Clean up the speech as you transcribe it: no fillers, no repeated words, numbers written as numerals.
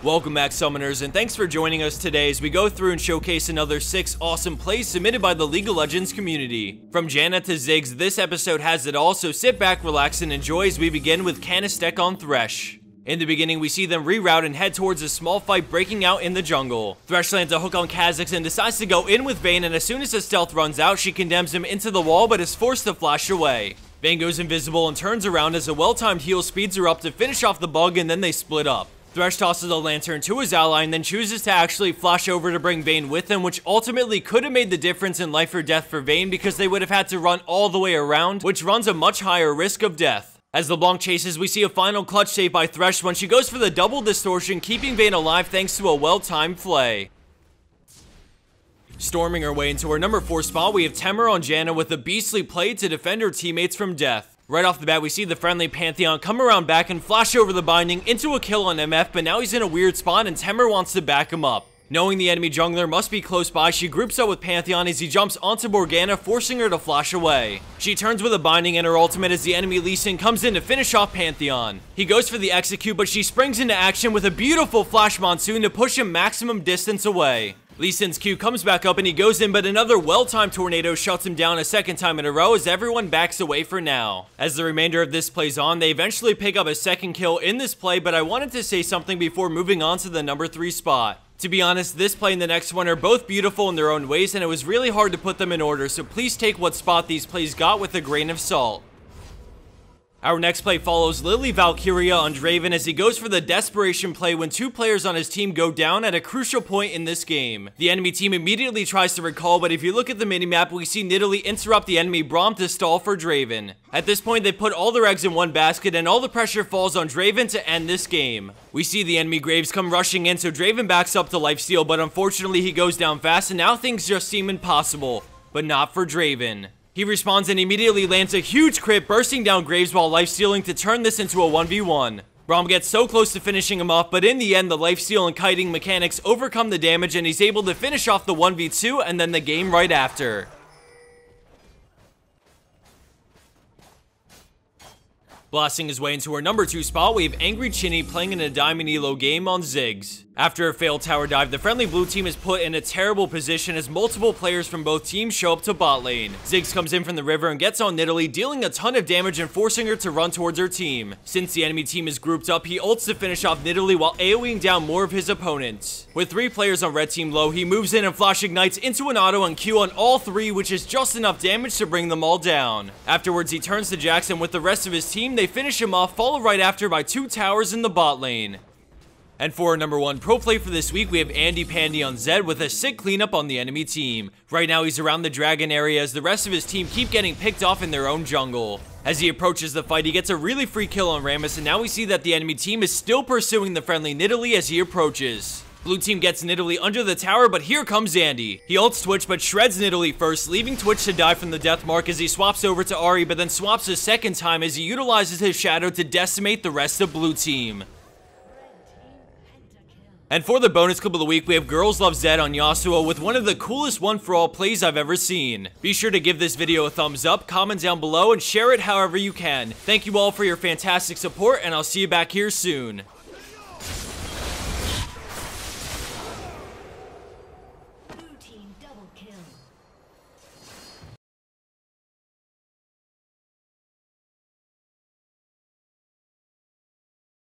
Welcome back, Summoners, and thanks for joining us today as we go through and showcase another 6 awesome plays submitted by the League of Legends community. From Janna to Ziggs, this episode has it all, so sit back, relax, and enjoy as we begin with Kaninstek on Thresh. In the beginning, we see them reroute and head towards a small fight breaking out in the jungle. Thresh lands a hook on Kha'Zix and decides to go in with Vayne, and as soon as his stealth runs out, she condemns him into the wall but is forced to flash away. Vayne goes invisible and turns around as a well-timed heal speeds her up to finish off the bug, and then they split up. Thresh tosses a lantern to his ally and then chooses to actually flash over to bring Vayne with him, which ultimately could have made the difference in life or death for Vayne because they would have had to run all the way around, which runs a much higher risk of death. As LeBlanc chases, we see a final clutch save by Thresh when she goes for the double distortion, keeping Vayne alive thanks to a well-timed play. Storming her way into her number 4 spot, we have Temer on Janna with a beastly play to defend her teammates from death. Right off the bat, we see the friendly Pantheon come around back and flash over the binding into a kill on MF, but now he's in a weird spot and Temer wants to back him up. Knowing the enemy jungler must be close by, she groups up with Pantheon as he jumps onto Morgana, forcing her to flash away. She turns with a binding and her ultimate as the enemy Lee Sin comes in to finish off Pantheon. He goes for the execute, but she springs into action with a beautiful flash monsoon to push him maximum distance away. Lee Sin's Q comes back up and he goes in, but another well-timed tornado shuts him down a second time in a row as everyone backs away for now. As the remainder of this plays on, they eventually pick up a second kill in this play, but I wanted to say something before moving on to the number 3 spot. To be honest, this play and the next one are both beautiful in their own ways, and it was really hard to put them in order, so please take what spot these plays got with a grain of salt. Our next play follows Lily Valkyria on Draven as he goes for the desperation play when 2 players on his team go down at a crucial point in this game. The enemy team immediately tries to recall, but if you look at the minimap, we see Nidalee interrupt the enemy Braum to stall for Draven. At this point, they put all their eggs in one basket and all the pressure falls on Draven to end this game. We see the enemy Graves come rushing in, so Draven backs up to lifesteal, but unfortunately he goes down fast and now things just seem impossible. But not for Draven. He responds and immediately lands a huge crit, bursting down Graves while lifestealing to turn this into a 1v1. Braum gets so close to finishing him off, but in the end, the lifesteal and kiting mechanics overcome the damage and he's able to finish off the 1v2 and then the game right after. Blasting his way into our number 2 spot, we have AngryChini playing in a diamond elo game on Ziggs. After a failed tower dive, the friendly blue team is put in a terrible position as multiple players from both teams show up to bot lane. Ziggs comes in from the river and gets on Nidalee, dealing a ton of damage and forcing her to run towards her team. Since the enemy team is grouped up, he ults to finish off Nidalee while AoEing down more of his opponents. With 3 players on red team low, he moves in and flash ignites into an auto and Q on all 3, which is just enough damage to bring them all down. Afterwards, he turns to Jackson with the rest of his team. They finish him off, followed right after by 2 towers in the bot lane. And for our number 1 pro play for this week, we have AndyPandy on Zed with a sick cleanup on the enemy team. Right now, he's around the dragon area as the rest of his team keep getting picked off in their own jungle. As he approaches the fight, he gets a really free kill on Rammus, and now we see that the enemy team is still pursuing the friendly Nidalee as he approaches. Blue team gets Nidalee under the tower, but here comes Andy. He ults Twitch, but shreds Nidalee first, leaving Twitch to die from the death mark as he swaps over to Ahri, but then swaps a second time as he utilizes his shadow to decimate the rest of blue team. And for the bonus clip of the week, we have Girls Love Zed on Yasuo with one of the coolest one-for-all plays I've ever seen. Be sure to give this video a thumbs up, comment down below, and share it however you can. Thank you all for your fantastic support, and I'll see you back here soon. Blue team double kill.